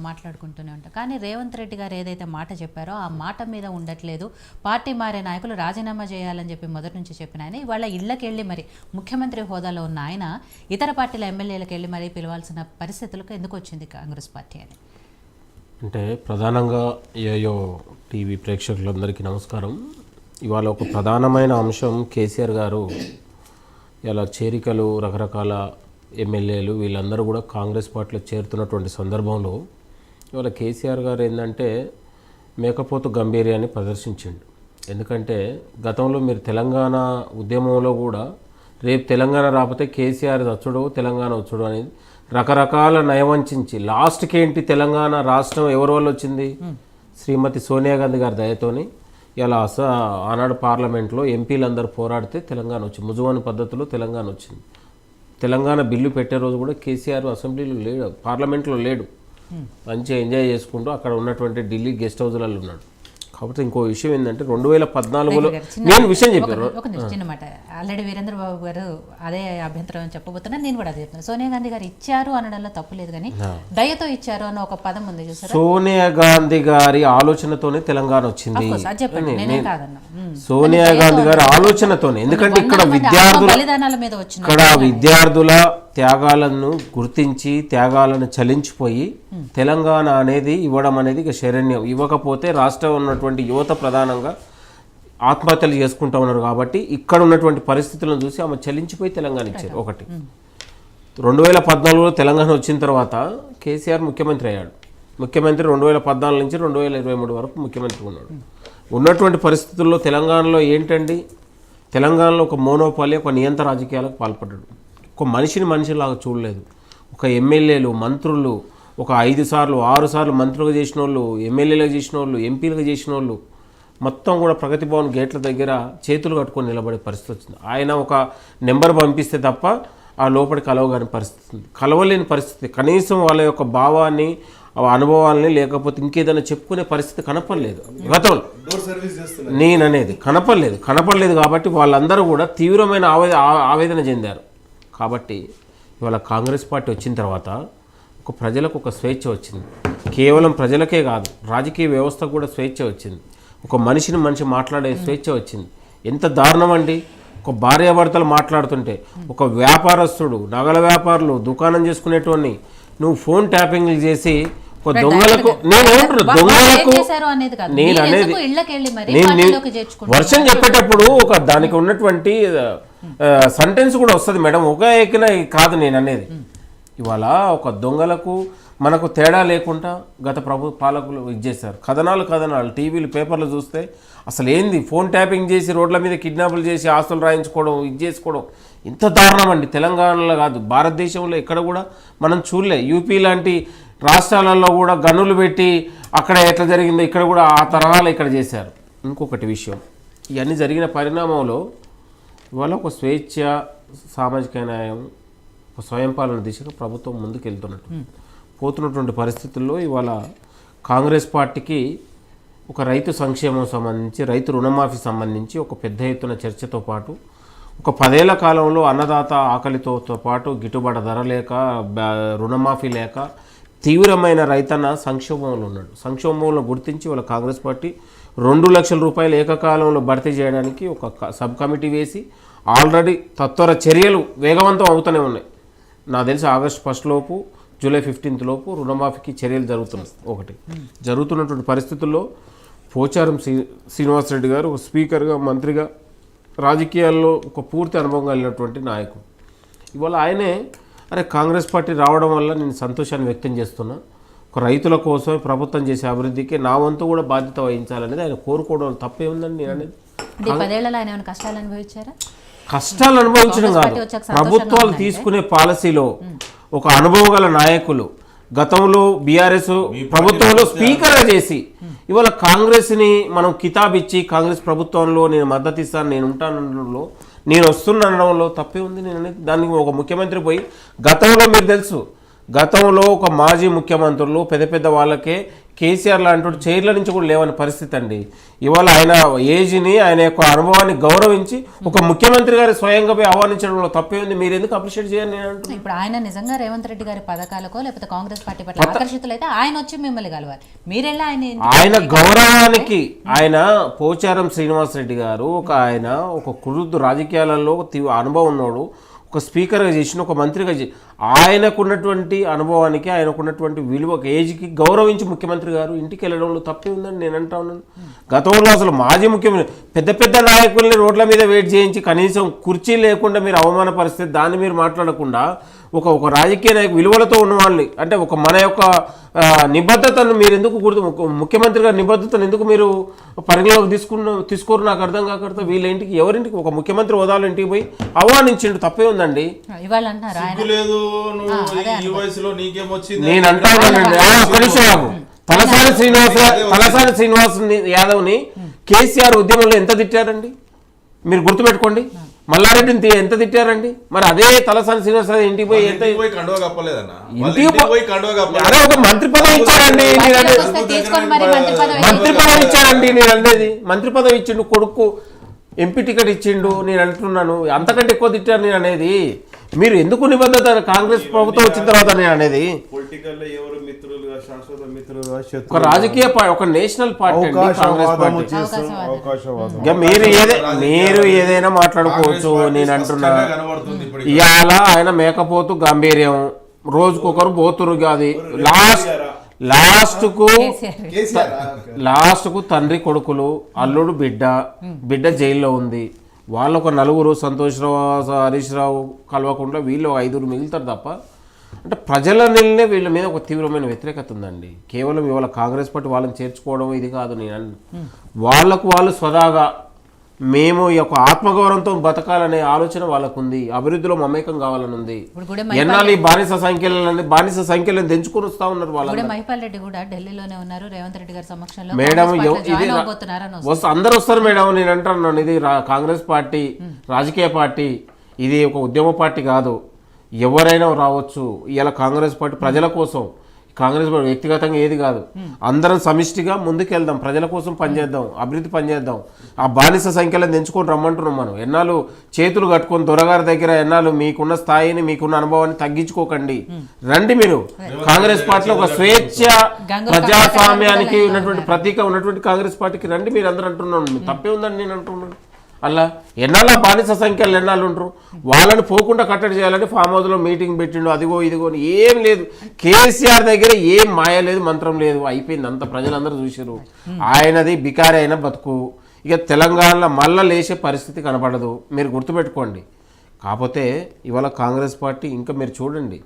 మాట్లాడుకుంటూనే ఉంటాం. కానీ రేవంత్ రెడ్డి గారు ఏదైతే మాట చెప్పారో ఆ మాట మీద ఉండట్లేదు. పార్టీ మారే నాయకులు రాజీనామా చేయాలని చెప్పి మొదటి నుంచి చెప్పిన ఆయన ఇవాళ ఇళ్లకి వెళ్ళి మరి ముఖ్యమంత్రి హోదాలో ఉన్న ఆయన ఇతర పార్టీల ఎమ్మెల్యేలకు వెళ్ళి మరి పిలవాల్సిన పరిస్థితులకు ఎందుకు వచ్చింది కాంగ్రెస్ పార్టీ అని? అంటే ప్రధానంగా ఏయో టీవీ ప్రేక్షకులందరికీ నమస్కారం. ఇవాళ ఒక ప్రధానమైన అంశం కేసీఆర్ గారు ఇలా చేరికలు రకరకాల ఎమ్మెల్యేలు వీళ్ళందరూ కూడా కాంగ్రెస్ పార్టీలో చేరుతున్నటువంటి సందర్భంలో ఇవాళ కేసీఆర్ గారు ఏంటంటే మేకపోతు గంభీర్యాన్ని ప్రదర్శించిండు. ఎందుకంటే గతంలో మీరు తెలంగాణ ఉద్యమంలో కూడా రేపు తెలంగాణ రాకపోతే కేసీఆర్ వచ్చుడు తెలంగాణ వచ్చుడు అనేది రకరకాల నయవంచి లాస్ట్కి ఏంటి తెలంగాణ రాష్ట్రం ఎవరి వల్ల వచ్చింది? శ్రీమతి సోనియా గాంధీ గారి దయతోని ఇలా ఆనాడు పార్లమెంట్లో ఎంపీలందరూ పోరాడితే తెలంగాణ వచ్చింది. ముజువాని పద్ధతిలో తెలంగాణ వచ్చింది. తెలంగాణ బిల్లు పెట్టే రోజు కూడా కేసీఆర్ అసెంబ్లీలో లేడు, పార్లమెంట్లో లేడు. మంచిగా ఎంజాయ్ చేసుకుంటూ అక్కడ ఉన్నటువంటి ఢిల్లీ గెస్ట్ హౌస్లలో ఉన్నాడు. కాబట్టి ఇంకో విషయం ఏంటంటే 2014లో నేను విషయం చెప్పాను. ఒక చిన్న మాట, ఆల్రెడీ వీరేంద్ర బాబు గారు అదే అభ్యంతరం చెప్పబోతున్నా, నేను కూడా అదే చెప్తాను. సోనియా గాంధీ గారు ఇచ్చారు అనడంలో తప్పు లేదు, కానీ దయతో ఇచ్చారు అన్న ఒక పదం ఉంది చూసారు. సోనియా గాంధీ గారి ఆలోచనతోనే తెలంగాణ వచ్చింది. సోనియా గాంధీ గారి ఆలోచనతోనే, ఎందుకంటే ఇక్కడ విద్యార్థుల త్యాగాలను గుర్తించి త్యాగాలను చలించిపోయి తెలంగాణ అనేది ఇవ్వడం అనేది ఇక శరణ్యం. ఇవ్వకపోతే రాష్ట్రం ఉన్నటువంటి యువత ప్రధానంగా ఆత్మహత్యలు చేసుకుంటా ఉన్నారు. కాబట్టి ఇక్కడ ఉన్నటువంటి పరిస్థితులను చూసి ఆమె చలించిపోయి తెలంగాణ ఇచ్చారు. ఒకటి 2014లో తెలంగాణ వచ్చిన తర్వాత కేసీఆర్ ముఖ్యమంత్రి అయ్యాడు. ముఖ్యమంత్రి 2014 నుంచి 2023 వరకు ముఖ్యమంత్రి ఉన్నాడు. ఉన్నటువంటి పరిస్థితుల్లో తెలంగాణలో ఏంటండి, తెలంగాణలో ఒక మోనోపాలి, ఒక నియంత రాజకీయాలకు పాల్పడ్డాడు. ఒక మనిషిలాగా చూడలేదు. ఒక ఎమ్మెల్యేలు మంత్రులు ఒక 5 సార్లు 6 సార్లు మంత్రులుగా చేసిన వాళ్ళు, ఎమ్మెల్యేలుగా చేసిన వాళ్ళు, ఎంపీలుగా చేసిన వాళ్ళు మొత్తం కూడా ప్రగతి భవన్ గేట్ల దగ్గర చేతులు కట్టుకొని నిలబడే పరిస్థితి వచ్చింది. ఆయన ఒక నెంబర్ పంపిస్తే తప్ప ఆ లోపలికి కలవగాని పరిస్థితి, కలవలేని పరిస్థితి. కనీసం వాళ్ళ యొక్క భావాన్ని అనుభవాలని లేకపోతే ఇంకేదైనా చెప్పుకునే పరిస్థితి కనపడలేదు గతంలో. నేననేది కనపడలేదు కాబట్టి వాళ్ళందరూ కూడా తీవ్రమైన ఆవేదన చెందారు. కాబట్టి ఇవాళ కాంగ్రెస్ పార్టీ వచ్చిన తర్వాత ఒక ప్రజలకు ఒక స్వేచ్ఛ వచ్చింది. కేవలం ప్రజలకే కాదు, రాజకీయ వ్యవస్థకు కూడా స్వేచ్ఛ వచ్చింది. ఒక మనిషి మాట్లాడే స్వేచ్ఛ వచ్చింది. ఎంత దారుణం అండి, ఒక భార్యాభర్తలు మాట్లాడుతుంటే ఒక వ్యాపారస్తుడు, నగల వ్యాపారులు, దుకాణం చేసుకునేటోని నువ్వు ఫోన్ ట్యాపింగ్లు చేసి ఒక దొంగలకు నేను అనేది వర్షం చెప్పేటప్పుడు ఒక దానికి ఉన్నటువంటి సెంటెన్స్ కూడా వస్తుంది మేడం, ఒక ఎక్కిన కాదు నేను అనేది. ఇవాళ ఒక దొంగలకు మనకు తేడా లేకుండా గత పాలకులు ఇచ్చేశారు. కథనాలు టీవీలు పేపర్లు చూస్తే అసలు ఏంది, ఫోన్ ట్యాపింగ్ చేసి రోడ్ల మీద కిడ్నాపులు చేసి ఆస్తులు రాయించుకోవడం, ఇది చేసుకోవడం ఇంత దారుణం అండి. తెలంగాణలో కాదు, భారతదేశంలో ఎక్కడ కూడా మనం చూడలే. యూపీ లాంటి రాష్ట్రాలలో కూడా గన్నులు పెట్టి అక్కడ ఎట్లా జరిగిందో ఇక్కడ కూడా ఆ తరహాలో ఇక్కడ చేశారు. ఇంకొకటి విషయం, ఇవన్నీ జరిగిన పరిణామంలో ఇవాళ ఒక స్వేచ్ఛ, సామాజిక న్యాయం, ఒక స్వయం పాలన దిశగా ప్రభుత్వం ముందుకు వెళ్తున్నట్టు పోతున్నటువంటి పరిస్థితుల్లో ఇవాళ కాంగ్రెస్ పార్టీకి ఒక రైతు సంక్షేమం సంబంధించి, రైతు రుణమాఫీ సంబంధించి ఒక పెద్ద ఎత్తున చర్చతో పాటు ఒక 10 ఏళ్ల కాలంలో అన్నదాత ఆకలితో పాటు గిట్టుబాటు ధర లేక, రుణమాఫీ లేక తీవ్రమైన రైతన్న సంక్షోభంలో ఉన్నాడు. సంక్షోభంలో గుర్తించి వాళ్ళ కాంగ్రెస్ పార్టీ 2 లక్షల రూపాయలు ఏకకాలంలో భర్తీ చేయడానికి ఒక సబ్ కమిటీ వేసి ఆల్రెడీ తత్వర చర్యలు వేగవంతం అవుతూనే ఉన్నాయి. నాకు తెలిసి ఆగస్టు 1 లోపు, జూలై 15 లోపు రుణమాఫీకి చర్యలు జరుగుతున్నాయి. ఒకటి జరుగుతున్నటువంటి పరిస్థితుల్లో పోచారం శ్రీనివాసరెడ్డి గారు ఒక స్పీకర్గా, మంత్రిగా, రాజకీయాల్లో ఒక పూర్తి అనుభవం కలిగినటువంటి నాయకుడు. ఇవాళ ఆయనే కాంగ్రెస్ పార్టీ రావడం వల్ల నేను సంతోషాన్ని వ్యక్తం చేస్తున్నా. ఒక రైతుల కోసం ప్రభుత్వం చేసే అభివృద్ధికి నా వంతు కూడా బాధ్యత వహించాలనేది ఆయన కోరుకోవడం తప్పే ఉందని నేను అనేది. కష్టాలు అనుభవించడం కాదు, ప్రభుత్వాలు తీసుకునే పాలసీలో ఒక అనుభవం గల నాయకులు గతంలో బీఆర్ఎస్ ప్రభుత్వంలో స్పీకర్గా చేసి ఇవాళ కాంగ్రెస్ని మనం కితాబిచ్చి కాంగ్రెస్ ప్రభుత్వంలో నేను మద్దతు ఇస్తాను, నేను ఉంటానడంలో, నేను వస్తున్న అనడంలో తప్పే ఉంది. నేను అనేది దానికి ఒక ముఖ్యమంత్రి పోయి గతంలో మీకు తెలుసు గతంలో ఒక మాజీ ముఖ్యమంత్రులు పెద్ద పెద్ద వాళ్ళకే కేసీఆర్ లాంటి చైర్ల నుంచి కూడా లేవని పరిస్థితి అండి. ఇవాళ ఆయన ఏజ్ని ఆయన యొక్క అనుభవాన్ని గౌరవించి ఒక ముఖ్యమంత్రి గారి స్వయంగా పోయి ఆహ్వానించడంలో తప్పే ఉంది. మీరు ఎందుకు అప్రిషియేట్ చేయాలి నేను అంటున్నాను. ఇప్పుడు ఆయన నిజంగా రేవంత్ రెడ్డి గారి పథకాలకో లేకపోతే కాంగ్రెస్ పార్టీ పట్ల ఆకర్షితులైతే ఆయన వచ్చి మిమ్మల్ని కలవాలి. మీరెళ్ళి ఆయన గౌరవానికి ఆయన పోచారం శ్రీనివాసరెడ్డి గారు ఆయన ఒక కురుద్దు రాజకీయాలలో అనుభవం ఉన్నాడు, ఒక స్పీకర్గా చేసిన ఒక మంత్రిగా ఆయనకున్నటువంటి అనుభవానికి ఆయనకున్నటువంటి విలువ ఏజ్కి గౌరవించి ముఖ్యమంత్రి గారు ఇంటికి వెళ్ళడంలో తప్పే ఉందని నేను అంటా ఉన్నాను. గతంలో అసలు మాజీ ముఖ్యమంత్రి పెద్ద పెద్ద నాయకుల్ని రోడ్ల మీద వెయిట్ చేయించి కనీసం కుర్చీ లేకుండా మీరు అవమాన పరిస్థితి దాన్ని మీరు మాట్లాడకుండా ఒక రాజకీయ నాయకు విలువలతో ఉన్న వాళ్ళని అంటే ఒక మన యొక్క నిబద్ధతను మీరు ఎందుకు ముఖ్యమంత్రి గారి నిబద్ధతను ఎందుకు మీరు పరిగణలోకి తీసుకోరు నాకు అర్థం కాకూడదు. వీళ్ళ ఇంటికి ఎవరింటికి ఒక ముఖ్యమంత్రి హోదాలో ఇంటికి పోయి ఆహ్వానించిండు తప్పే ఉందండి. నేను అంటానండి ఒక్క నిమిషం బాబు. తలసాని శ్రీనివాస్ యాదవ్ని కేసీఆర్ ఉద్యమంలో ఎంత తిట్టారండి మీరు గుర్తుపెట్టుకోండి. మల్లారెడ్డిని ఎంత తిట్టారండి. మరి అదే తలసాని శ్రీనివాస్ ఇంటికి పోయి ఎంత అదే ఒక మంత్రి పదవి ఇచ్చారండి. మంత్రి పదవి ఇచ్చారండి నేను అనేది. మంత్రి పదవి ఇచ్చిండు, కొడుకు ఎంపీ టికెట్ ఇచ్చిండు నేను అంటున్నాను. అంతకంటే ఎక్కువ తిట్టారు నేను అనేది. మీరు ఎందుకు నిబద్ధత కాంగ్రెస్ ప్రభుత్వం వచ్చిన తర్వాత నేను అనేది ఒక రాజకీయ ఒక నేషనల్ పార్టీ కాంగ్రెస్ పార్టీ. మీరు ఏదైనా మాట్లాడుకోవచ్చు నేను అంటున్నా. ఇవాళ ఆయన మేకపోతు గాంభీర్యం రోజుకొకరు పోతురు కాదు. లాస్ట్ కు తండ్రి కొడుకులు అల్లుడు బిడ్డ జైల్లో ఉంది. వాళ్ళు ఒక నలుగురు సంతోష్రావు హరీష్ రావు కల్వకుండా వీళ్ళు 5 మిగులుతారు తప్ప అంటే ప్రజల నిలనే వీళ్ళ మీద ఒక తీవ్రమైన వ్యతిరేకత ఉందండి. కేవలం ఇవాళ కాంగ్రెస్ పార్టీ వాళ్ళని చేర్చుకోవడం ఇది కాదు. నేను వాళ్ళకు వాళ్ళు స్వదాగా మేము ఈ యొక్క ఆత్మగౌరవంతో బతకాలనే ఆలోచన వాళ్ళకు ఉంది. అభివృద్ధిలో మమేకం కావాలని ఉంది. ఎన్నాళ్ళు ఈ బానిస సంఖ్యలను తెంచుకొని వస్తా ఉన్నారు వాళ్ళు. మహిపాల్ రెడ్డి కూడా ఢిల్లీలోనే ఉన్నారు రేవంత్ రెడ్డి గారి సమక్షంలో. మేడం అందరు వస్తారు మేడం. నేను అంటున్నాను ఇది కాంగ్రెస్ పార్టీ రాజకీయ పార్టీ, ఇది ఒక ఉద్యమ పార్టీ కాదు. ఎవరైనా రావచ్చు. ఇలా కాంగ్రెస్ పార్టీ ప్రజల కోసం, కాంగ్రెస్ పార్టీ వ్యక్తిగతంగా ఏది కాదు. అందరం సమిష్టిగా ముందుకెళ్దాం, ప్రజల కోసం పనిచేద్దాం, అభివృద్ధి పనిచేద్దాం. ఆ బానిస సంఖ్యలను తెంచుకొని రమ్మంటున్నాం మనం. ఎన్నాళ్ళు చేతులు కట్టుకొని దొరగారి దగ్గర ఎన్నాళ్ళు మీకున్న స్థాయిని మీకున్న అనుభవాన్ని తగ్గించుకోకండి. రండి మీరు కాంగ్రెస్ పార్టీలో ఒక స్వేచ్ఛ ప్రజాస్వామ్యానికి ఉన్నటువంటి ప్రతీక ఉన్నటువంటి కాంగ్రెస్ పార్టీకి రండి మీరు అందరూ అంటున్నాను. తప్పే ఉందని నేను అంటున్నాను. అలా ఎన్నాళ్ళ బానిస సంఖ్యలు ఎన్నాళ్ళు ఉంటారు. వాళ్ళని పోకుండా కట్టడి చేయాలని ఫామ్ హౌస్లో మీటింగ్ పెట్టిండు. అదిగో ఇదిగో ఏం లేదు. కేసీఆర్ దగ్గర ఏం మాయ లేదు, మంత్రం లేదు. అయిపోయింది అంత ప్రజలందరూ చూసారు. ఆయనది బికారి అయిన బతుకు. ఇక తెలంగాణలో మళ్ళా లేచే పరిస్థితి కనపడదు. మీరు గుర్తుపెట్టుకోండి. కాకపోతే ఇవాళ కాంగ్రెస్ పార్టీ ఇంకా మీరు చూడండి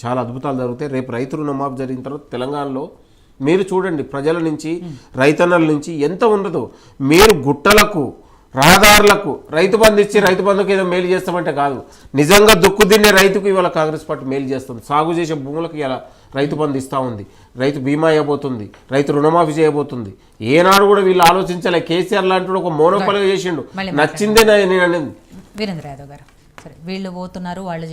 చాలా అద్భుతాలు జరుగుతాయి. రేపు రైతు రుణమాఫీ జరిగిన తర్వాత తెలంగాణలో మీరు చూడండి ప్రజల నుంచి రైతన్నల నుంచి ఎంత ఉండదు. మీరు గుట్టలకు రహదారులకు రైతు బంధు ఇచ్చి రైతు బంధుకు ఏదో మేలు చేస్తామంటే కాదు. నిజంగా దుక్కు తిన్నే రైతుకు ఇవాళ కాంగ్రెస్ పార్టీ మేలు చేస్తుంది. సాగు చేసే భూములకు ఇలా రైతు బంధు ఇస్తూ ఉంది, రైతు బీమా ఇవ్వబోతుంది, రైతు రుణమాఫీ చేయబోతుంది. ఏనాడు కూడా వీళ్ళు ఆలోచించాలి. కేసీఆర్ లాంటి ఒక మోనోపలిగా చేసిండు. నచ్చిందే నేను అనేది. వీరేంద్ర యాదవ్ గారు సరే వీళ్ళు పోతున్నారు వాళ్ళు